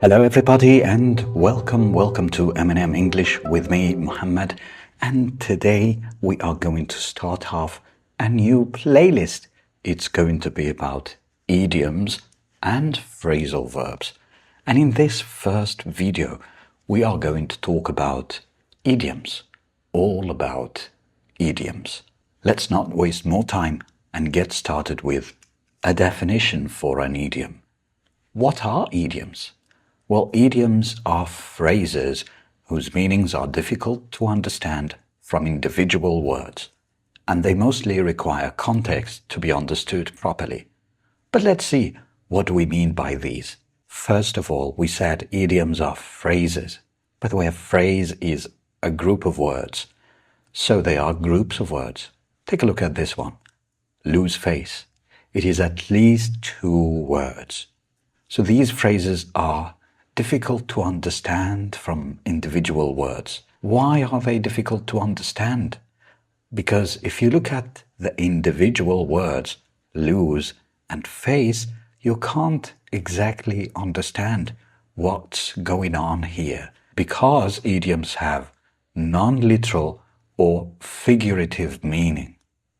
Hello everybody and welcome to M&M English with me, Muhammad. And today we are going to start off a new playlist. It's going to be about idioms and phrasal verbs. And in this first video, we are going to talk about idioms, all about idioms. Let's not waste more time and get started with a definition for an idiom. What are idioms? Well, idioms are phrases whose meanings are difficult to understand from individual words, and they mostly require context to be understood properly. But let's see, what do we mean by these? First of all, we said idioms are phrases. By the way, a phrase is a group of words. So they are groups of words. Take a look at this one. Lose face. It is at least 2 words. So these phrases are difficult to understand from individual words. Why are they difficult to understand? Because if you look at the individual words, lose and face, you can't exactly understand what's going on here, because idioms have non-literal or figurative meaning.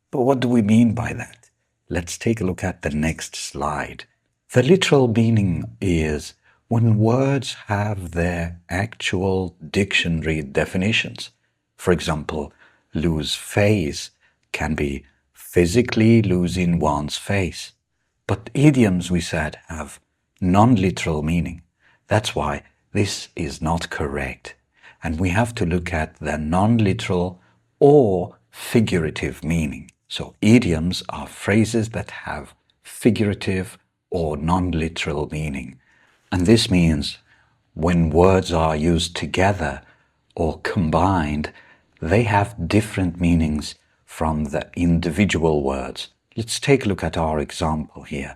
But what do we mean by that? Let's take a look at the next slide. The literal meaning is when words have their actual dictionary definitions. For example, lose face can be physically losing one's face. But idioms, we said, have non-literal meaning. That's why this is not correct. And we have to look at the non-literal or figurative meaning. So idioms are phrases that have figurative or non-literal meaning. And this means when words are used together or combined, they have different meanings from the individual words. Let's take a look at our example here.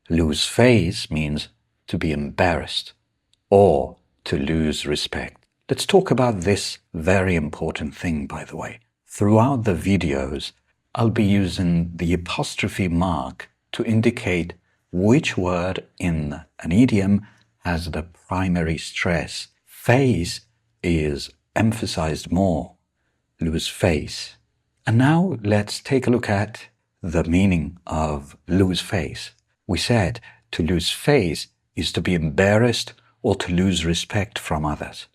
Lose face means to be embarrassed or to lose respect. Let's talk about this very important thing, by the way. Throughout the videos, I'll be using the apostrophe mark to indicate which word in an idiom has the primary stress. Face is emphasized more. Lose face. And now let's take a look at the meaning of lose face. We said to lose face is to be embarrassed or to lose respect from others.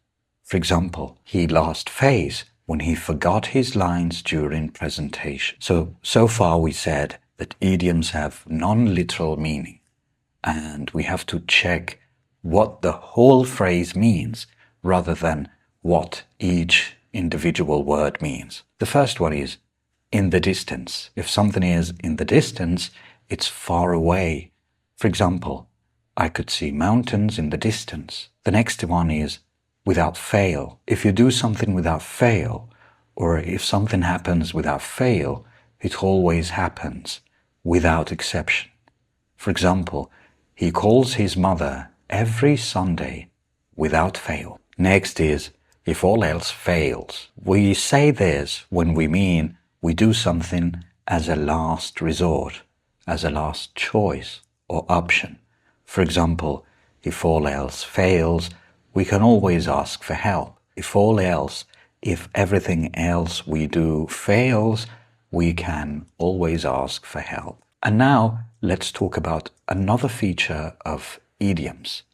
For example, he lost face when he forgot his lines during presentation. So far we said that idioms have non-literal meaning, and we have to check what the whole phrase means rather than what each individual word means. The first one is in the distance. If something is in the distance, it's far away. For example, I could see mountains in the distance. The next one is without fail. If you do something without fail, or if something happens without fail, it always happens without exception. For example, he calls his mother every Sunday without fail. Next is if all else fails. We say this when we mean we do something as a last resort, as a last choice or option. For example, if all else fails, we can always ask for help. If everything else we do fails, we can always ask for help. And now let's talk about another feature of idioms.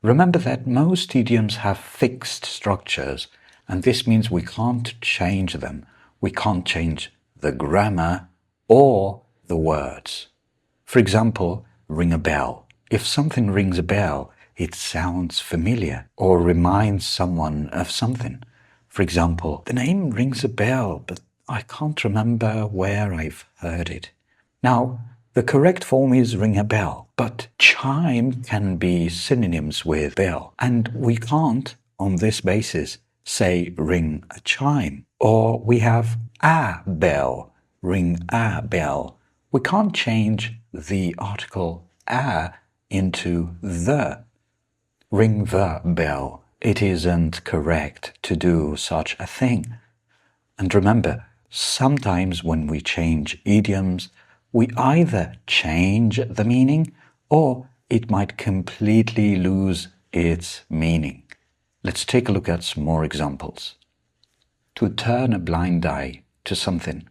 Remember that most idioms have fixed structures, and this means we can't change them. We can't change the grammar or the words. For example, ring a bell. If something rings a bell, it sounds familiar or reminds someone of something. For example, the name rings a bell, but I can't remember where I've heard it. Now, the correct form is ring a bell, but chime can be synonyms with bell, and we can't, on this basis, say ring a chime. Or we have a bell, ring a bell. We can't change the article a into the. Ring the bell. It isn't correct to do such a thing. And remember, sometimes when we change idioms, we either change the meaning or it might completely lose its meaning. Let's take a look at some more examples. To turn a blind eye to something.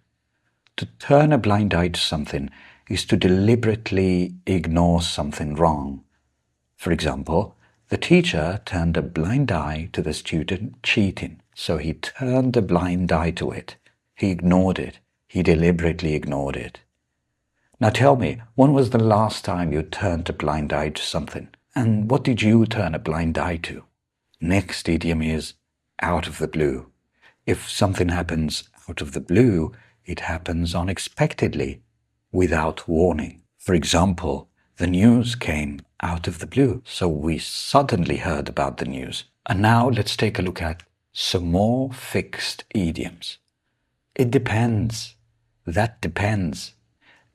To turn a blind eye to something is to deliberately ignore something wrong. For example, the teacher turned a blind eye to the student cheating. So he turned a blind eye to it. He ignored it. He deliberately ignored it. Now tell me, when was the last time you turned a blind eye to something? And what did you turn a blind eye to? Next idiom is out of the blue. If something happens out of the blue, it happens unexpectedly, without warning. For example, the news came out of the blue, so we suddenly heard about the news. And now let's take a look at some more fixed idioms. It depends. That depends.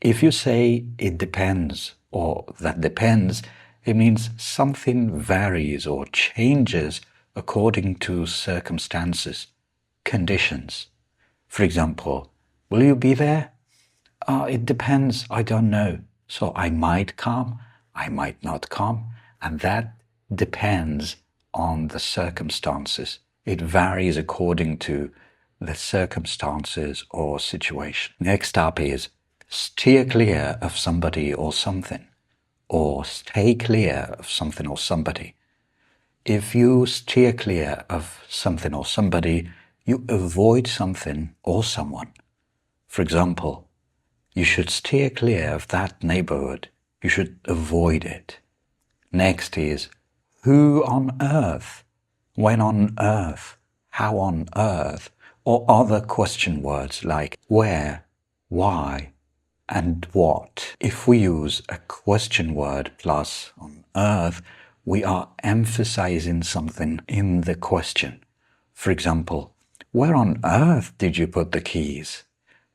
If you say it depends or that depends, it means something varies or changes according to circumstances, conditions. For example, will you be there? It depends, I don't know. So I might come, I might not come, and that depends on the circumstances. It varies according to the circumstances or situation. Next up is steer clear of somebody or something, or stay clear of something or somebody. If you steer clear of something or somebody, you avoid something or someone. For example, you should steer clear of that neighborhood. You should avoid it. Next is who on earth, when on earth, how on earth, or other question words like where, why, and what. If we use a question word plus on earth, we are emphasizing something in the question. For example, where on earth did you put the keys?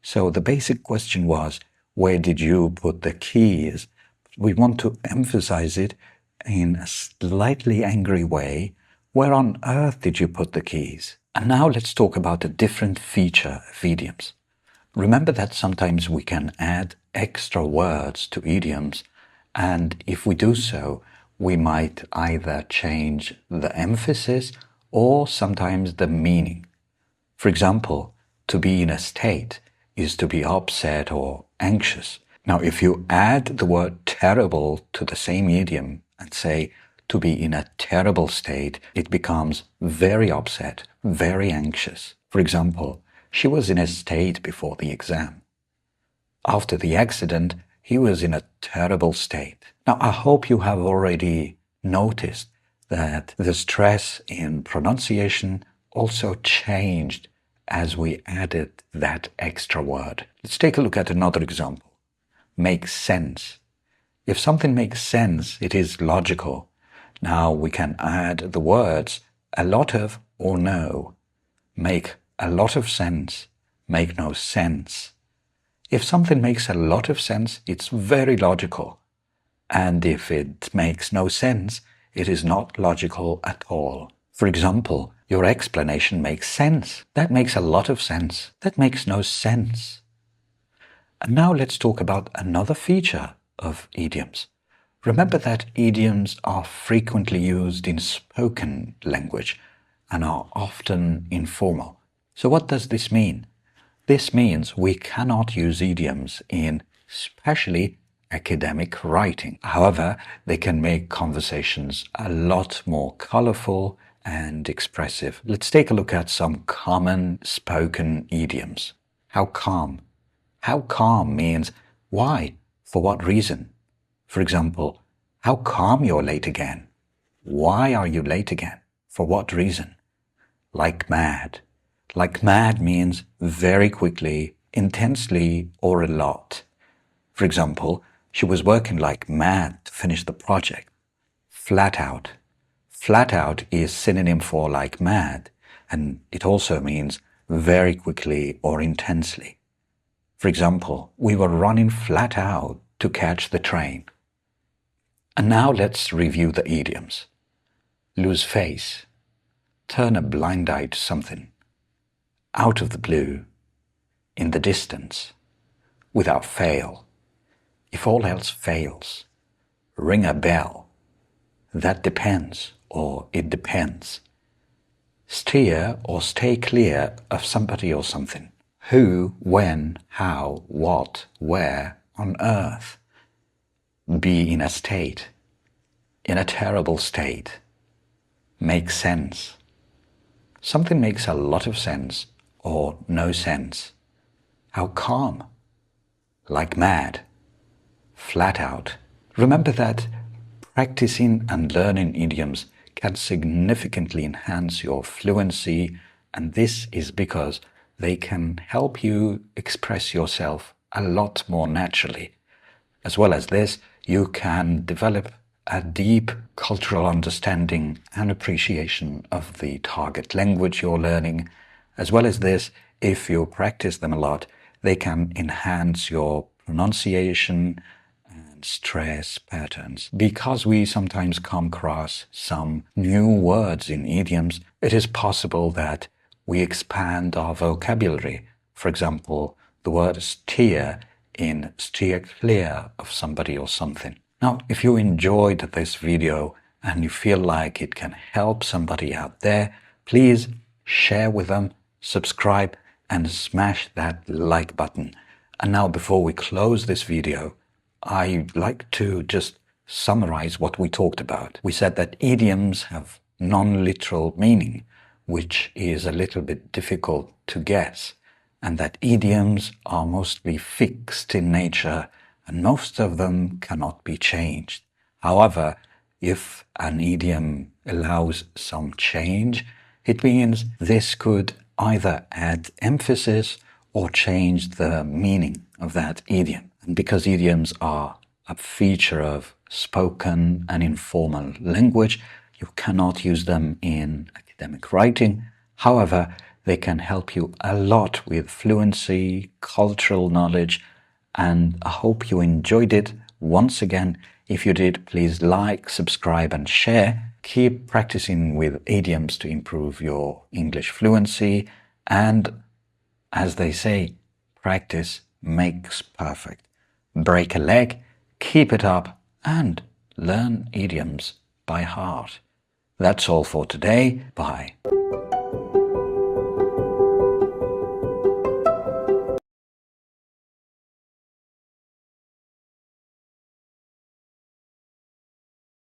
So the basic question was, where did you put the keys? We want to emphasize it in a slightly angry way. Where on earth did you put the keys? And now let's talk about a different feature of idioms. Remember that sometimes we can add extra words to idioms, and if we do so, we might either change the emphasis or sometimes the meaning. For example, to be in a state is to be upset or anxious. Now, if you add the word terrible to the same idiom and say to be in a terrible state, it becomes very upset, very anxious. For example, she was in a state before the exam. After the accident, he was in a terrible state. Now, I hope you have already noticed that the stress in pronunciation also changed as we added that extra word. Let's take a look at another example. Make sense. If something makes sense, it is logical. Now we can add the words a lot of or no. Make a lot of sense, make no sense. If something makes a lot of sense, it's very logical. And if it makes no sense, it is not logical at all. For example, your explanation makes sense. That makes a lot of sense. That makes no sense. And now let's talk about another feature of idioms. Remember that idioms are frequently used in spoken language and are often informal. So what does this mean? This means we cannot use idioms in especially academic writing. However, they can make conversations a lot more colorful and expressive. Let's take a look at some common spoken idioms. How calm? How calm means why? For what reason? For example, how come you're late again? Why are you late again? For what reason? Like mad. Like mad means very quickly, intensely, or a lot. For example, she was working like mad to finish the project. Flat out. Flat out is synonym for like mad, and it also means very quickly or intensely. For example, we were running flat out to catch the train. And now let's review the idioms. Lose face. Turn a blind eye to something. Out of the blue. In the distance. Without fail. If all else fails. Ring a bell. That depends or it depends. Steer or stay clear of somebody or something. Who, when, how, what, where on earth. Be in a state. In a terrible state. Make sense. Something makes a lot of sense or no sense. How calm. Like mad. Flat out. Remember that practicing and learning idioms can significantly enhance your fluency, and this is because they can help you express yourself a lot more naturally. As well as this, you can develop a deep cultural understanding and appreciation of the target language you're learning. As well as this, if you practice them a lot, they can enhance your pronunciation and stress patterns. Because we sometimes come across some new words in idioms, it is possible that we expand our vocabulary. For example, the word steer in steer clear of somebody or something. Now, if you enjoyed this video and you feel like it can help somebody out there, please share with them, subscribe, and smash that like button. And now, before we close this video, I'd like to just summarize what we talked about. We said that idioms have non-literal meaning, which is a little bit difficult to guess, and that idioms are mostly fixed in nature and most of them cannot be changed. However, if an idiom allows some change, it means this could either add emphasis or change the meaning of that idiom. And because idioms are a feature of spoken and informal language, you cannot use them in academic writing. However, they can help you a lot with fluency, cultural knowledge, and I hope you enjoyed it. Once again, if you did, please like, subscribe, and share. Keep practicing with idioms to improve your English fluency. And as they say, practice makes perfect. Break a leg, keep it up, and learn idioms by heart. That's all for today. Bye.